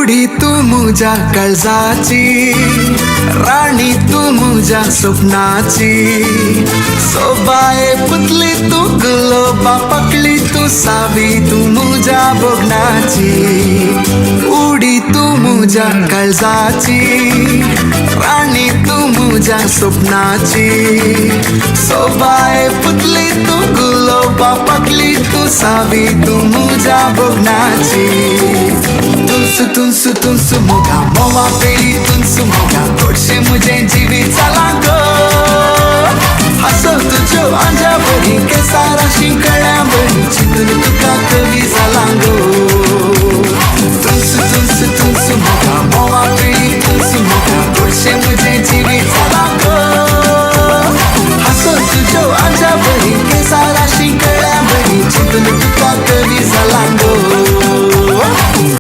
उडी तू मुझ्या काळजाची, राणी तू मुझ्या स्वप्नाची. सोबाए पुतली तू गुलोबा पकली तू सावी तू मुझ्या बोगनाची. उडी तू मुझ्या काळजाची, राणी तू मुझ्या स्वप्नाची. सोबाए पुतली तू गुलोबा पकली तू सावी तू मुझ्या बोगनाची. तुनसु तुनसु तुनसु मोगा मोवा पेली तुनसु मोगा तोडशे मुझे जीवी चला गो. हसव तुझ्यो अंजा बरी के सारा शिंकड्या बरी चितून तुका कवी झाला गो.